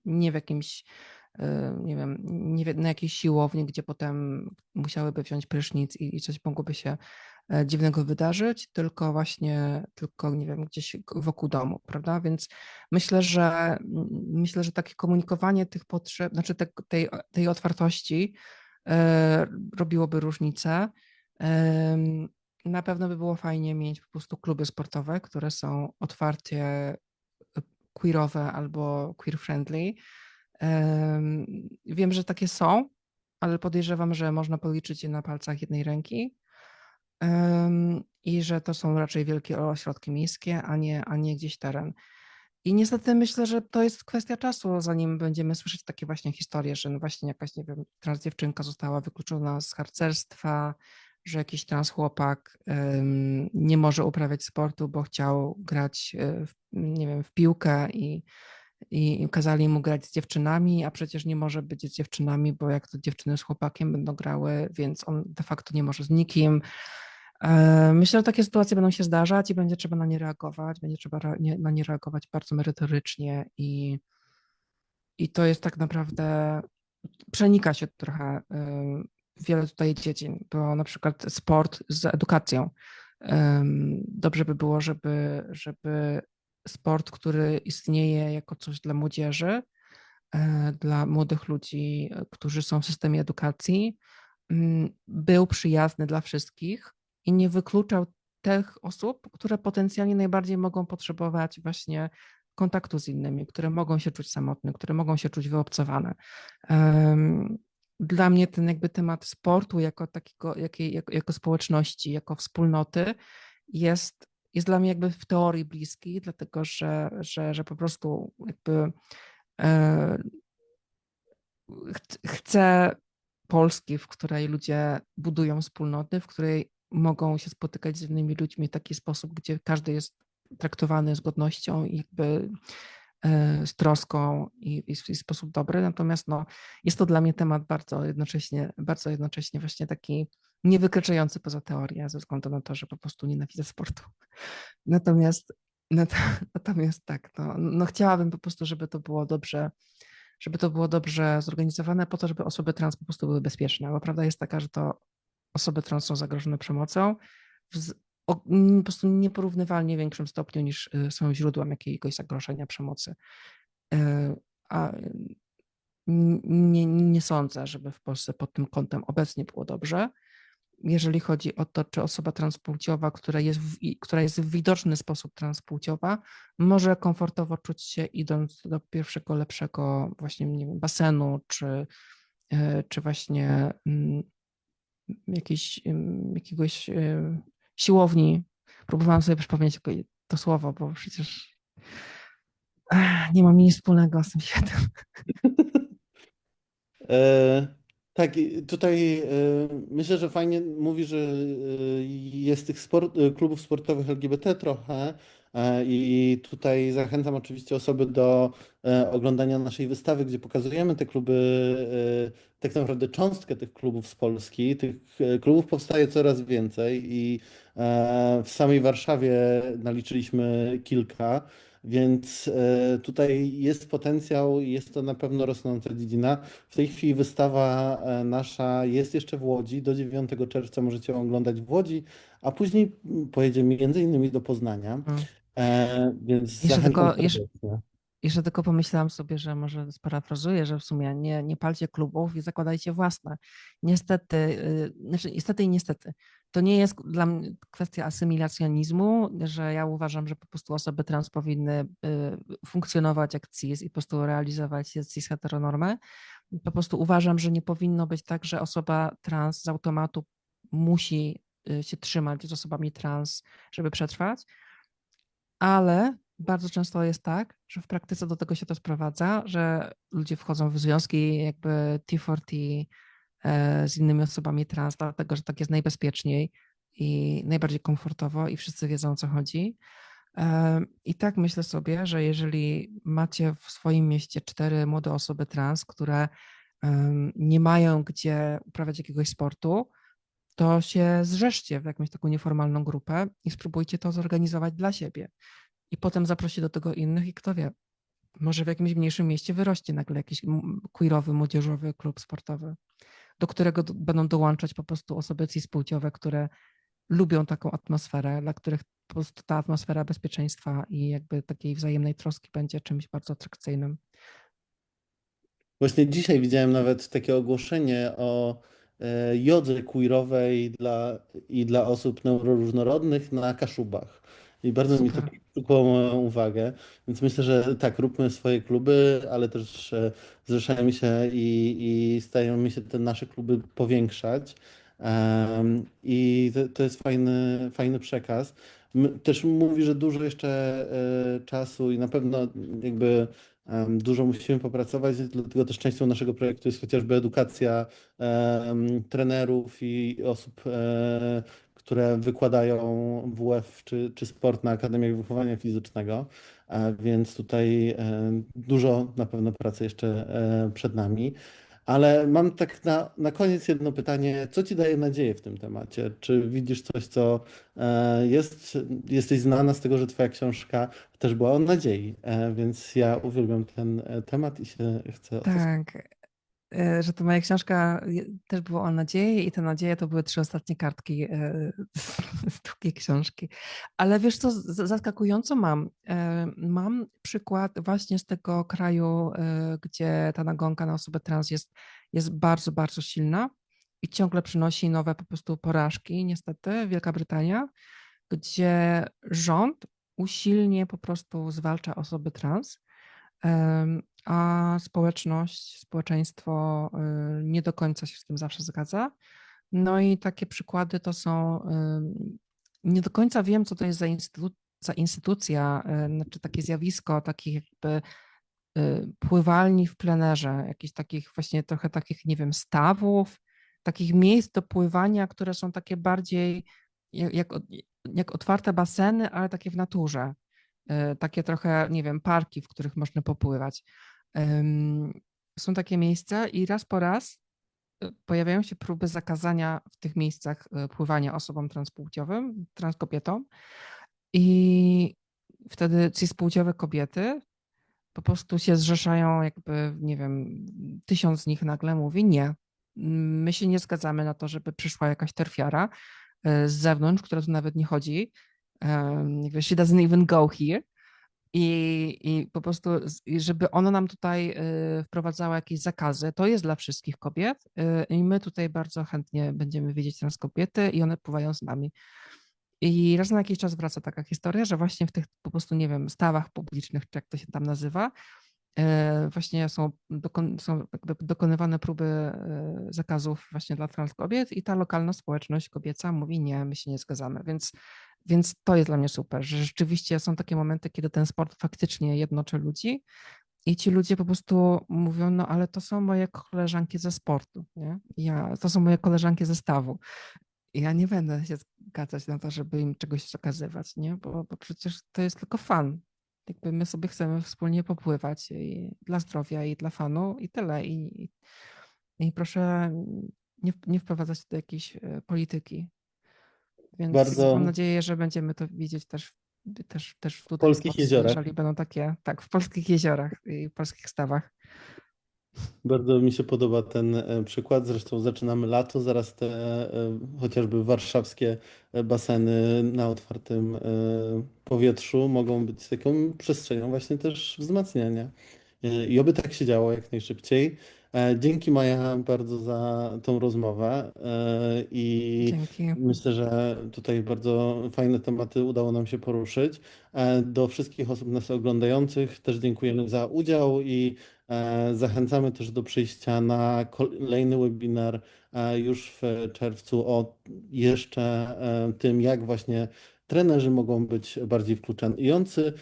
nie w jakimś, nie wiem, na jakiejś siłowni, gdzie potem musiałyby wziąć prysznic i coś mogłoby się dziwnego wydarzyć, tylko nie wiem, gdzieś wokół domu, prawda? Więc myślę, że takie komunikowanie tych potrzeb, znaczy tej otwartości robiłoby różnicę. Na pewno by było fajnie mieć po prostu kluby sportowe, które są otwarcie queerowe albo queer friendly. Wiem, że takie są, ale podejrzewam, że można policzyć je na palcach jednej ręki. I że to są raczej wielkie ośrodki miejskie, a nie gdzieś teren. I niestety myślę, że to jest kwestia czasu, zanim będziemy słyszeć takie właśnie historie, że no właśnie jakaś, nie wiem, trans dziewczynka została wykluczona z harcerstwa, że jakiś trans chłopak nie może uprawiać sportu, bo chciał grać nie wiem, w piłkę i kazali mu grać z dziewczynami, a przecież nie może być z dziewczynami, bo jak to dziewczyny z chłopakiem będą grały, więc on de facto nie może z nikim. Myślę, że takie sytuacje będą się zdarzać i będzie trzeba na nie reagować. Będzie trzeba na nie reagować bardzo merytorycznie i to jest tak naprawdę, przenika się trochę wiele tutaj dziedzin, bo na przykład sport z edukacją. Dobrze by było, żeby sport, który istnieje jako coś dla młodzieży, dla młodych ludzi, którzy są w systemie edukacji, był przyjazny dla wszystkich i nie wykluczał tych osób, które potencjalnie najbardziej mogą potrzebować właśnie kontaktu z innymi, które mogą się czuć samotne, które mogą się czuć wyobcowane. Dla mnie ten jakby temat sportu jako takiego, jako społeczności, jako wspólnoty jest dla mnie jakby w teorii bliski, dlatego że po prostu jakby chcę Polski, w której ludzie budują wspólnoty, w której mogą się spotykać z innymi ludźmi w taki sposób, gdzie każdy jest traktowany z godnością i jakby z troską i w sposób dobry. Natomiast no, jest to dla mnie temat bardzo jednocześnie właśnie taki niewykraczający poza teorię, ze względu na to, że po prostu nienawidzę sportu. Natomiast, natomiast tak, no chciałabym po prostu, żeby to było dobrze zorganizowane po to, żeby osoby trans po prostu były bezpieczne. Bo prawda jest taka, że to osoby trans są zagrożone przemocą po prostu nieporównywalnie większym stopniu niż są źródłem jakiegoś zagrożenia przemocy. A nie sądzę, żeby w Polsce pod tym kątem obecnie było dobrze. Jeżeli chodzi o to, czy osoba transpłciowa, która jest w widoczny sposób transpłciowa, może komfortowo czuć się idąc do pierwszego, lepszego właśnie, nie wiem, basenu, czy właśnie jakiegoś siłowni. Próbowałam sobie przypomnieć to słowo, bo przecież nie mam nic wspólnego z tym światem. E, tak, tutaj myślę, że fajnie mówi, że jest tych klubów sportowych LGBT trochę, I tutaj zachęcam oczywiście osoby do oglądania naszej wystawy, gdzie pokazujemy te kluby, tak naprawdę cząstkę tych klubów z Polski. Tych klubów powstaje coraz więcej i w samej Warszawie naliczyliśmy kilka. Więc tutaj jest potencjał i jest to na pewno rosnąca dziedzina. W tej chwili wystawa nasza jest jeszcze w Łodzi. Do 9 czerwca możecie ją oglądać w Łodzi, a później pojedziemy między innymi do Poznania. Mm. Więc Jeszcze zachęcam tylko, serdecznie. jeszcze tylko pomyślałam sobie, że może sparafrazuję, że w sumie nie palcie klubów i zakładajcie własne. Niestety, znaczy niestety i niestety. To nie jest dla mnie kwestia asymilacjonizmu, że ja uważam, że po prostu osoby trans powinny funkcjonować jak cis i po prostu realizować cis heteronormę. Po prostu uważam, że nie powinno być tak, że osoba trans z automatu musi się trzymać z osobami trans, żeby przetrwać, ale bardzo często jest tak, że w praktyce do tego się to sprowadza, że ludzie wchodzą w związki jakby T4T z innymi osobami trans, dlatego że tak jest najbezpieczniej i najbardziej komfortowo i wszyscy wiedzą, o co chodzi. I tak myślę sobie, że jeżeli macie w swoim mieście 4 młode osoby trans, które nie mają gdzie uprawiać jakiegoś sportu, to się zrzeszcie w jakąś taką nieformalną grupę i spróbujcie to zorganizować dla siebie. I potem zaprosi do tego innych i kto wie, może w jakimś mniejszym mieście wyrośnie nagle jakiś queerowy, młodzieżowy klub sportowy, do którego będą dołączać po prostu osoby cispłciowe, które lubią taką atmosferę, dla których po prostu ta atmosfera bezpieczeństwa i jakby takiej wzajemnej troski będzie czymś bardzo atrakcyjnym. Właśnie dzisiaj widziałem nawet takie ogłoszenie o jodze queerowej i dla osób neuroróżnorodnych na Kaszubach. I bardzo mi to Super. przykuło moją uwagę. Więc myślę, że tak, róbmy swoje kluby, ale też zrzeszajmy się i stajemy się te nasze kluby powiększać. I to jest fajny przekaz. Też mówi, że dużo jeszcze czasu i na pewno jakby dużo musimy popracować, dlatego też częścią naszego projektu jest chociażby edukacja trenerów i osób, które wykładają WF czy sport na Akademiach Wychowania Fizycznego. Więc tutaj dużo na pewno pracy jeszcze przed nami. Ale mam tak na koniec jedno pytanie. Co ci daje nadzieję w tym temacie? Czy widzisz coś, co jesteś znana z tego, że twoja książka też była o nadziei, więc ja uwielbiam ten temat i się chcę o to spytać. Tak, że to moja książka też była o nadziei i te nadzieje to były 3 ostatnie kartki z drugiej książki. Ale wiesz co, zaskakująco mam. Mam przykład właśnie z tego kraju, gdzie ta nagonka na osobę trans jest bardzo, bardzo silna i ciągle przynosi nowe po prostu porażki, niestety, Wielka Brytania, gdzie rząd usilnie po prostu zwalcza osoby trans, a społeczeństwo nie do końca się z tym zawsze zgadza. No i takie przykłady to są, nie do końca wiem, co to jest za instytucja, znaczy takie zjawisko takich jakby pływalni w plenerze, jakichś takich właśnie trochę takich, nie wiem, stawów, takich miejsc do pływania, które są takie bardziej jak, jak otwarte baseny, ale takie w naturze. Takie trochę, nie wiem, parki, w których można popływać. Są takie miejsca i raz po raz pojawiają się próby zakazania w tych miejscach pływania osobom transpłciowym, transkobietom i wtedy cispłciowe kobiety po prostu się zrzeszają, jakby, nie wiem, 1000 z nich nagle mówi nie. My się nie zgadzamy na to, żeby przyszła jakaś terfiara z zewnątrz, która tu nawet nie chodzi. Jakby she doesn't even go here. I po prostu, żeby ona nam tutaj wprowadzała jakieś zakazy, to jest dla wszystkich kobiet i my tutaj bardzo chętnie będziemy wiedzieć trans kobiety i one pływają z nami. I raz na jakiś czas wraca taka historia, że właśnie w tych po prostu, nie wiem, stawach publicznych, czy jak to się tam nazywa, właśnie są jakby dokonywane próby zakazów właśnie dla trans kobiet i ta lokalna społeczność kobieca mówi nie, my się nie zgadzamy, więc to jest dla mnie super, że rzeczywiście są takie momenty, kiedy ten sport faktycznie jednoczy ludzi i ci ludzie po prostu mówią, no ale to są moje koleżanki ze sportu, nie? To są moje koleżanki ze stawu. Ja nie będę się zgadzać na to, żeby im czegoś przekazywać, nie? Bo przecież to jest tylko fan. Jakby my sobie chcemy wspólnie popływać i dla zdrowia i dla fanu i tyle. I proszę nie wprowadzać do jakiejś polityki. Więc mam Bardzo nadzieję, że będziemy to widzieć też w tutaj w polskich Polsce, jeziorach. jeżeli będą takie, tak, w polskich jeziorach i polskich stawach. Bardzo mi się podoba ten przykład. Zresztą zaczynamy lato, zaraz te chociażby warszawskie baseny na otwartym powietrzu mogą być taką przestrzenią właśnie też wzmacniania. I oby tak się działo jak najszybciej. Dzięki Maja bardzo za tą rozmowę i Dzięki. myślę, że tutaj bardzo fajne tematy udało nam się poruszyć. Do wszystkich osób nas oglądających też dziękujemy za udział i zachęcamy też do przyjścia na kolejny webinar już w czerwcu o jeszcze tym, jak właśnie trenerzy mogą być bardziej wkluczający,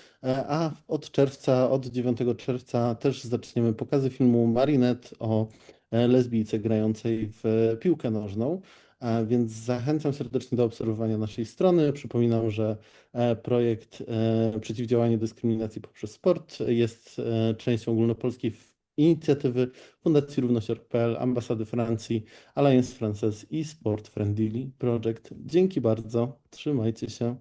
a od czerwca, od 9 czerwca też zaczniemy pokazy filmu Marinette o lesbijce grającej w piłkę nożną. Więc zachęcam serdecznie do obserwowania naszej strony. Przypominam, że projekt Przeciwdziałanie dyskryminacji poprzez sport jest częścią ogólnopolskiej inicjatywy Fundacji Równość.pl, Ambasady Francji, Alliance Française i Sport Friendly Project. Dzięki bardzo. Trzymajcie się.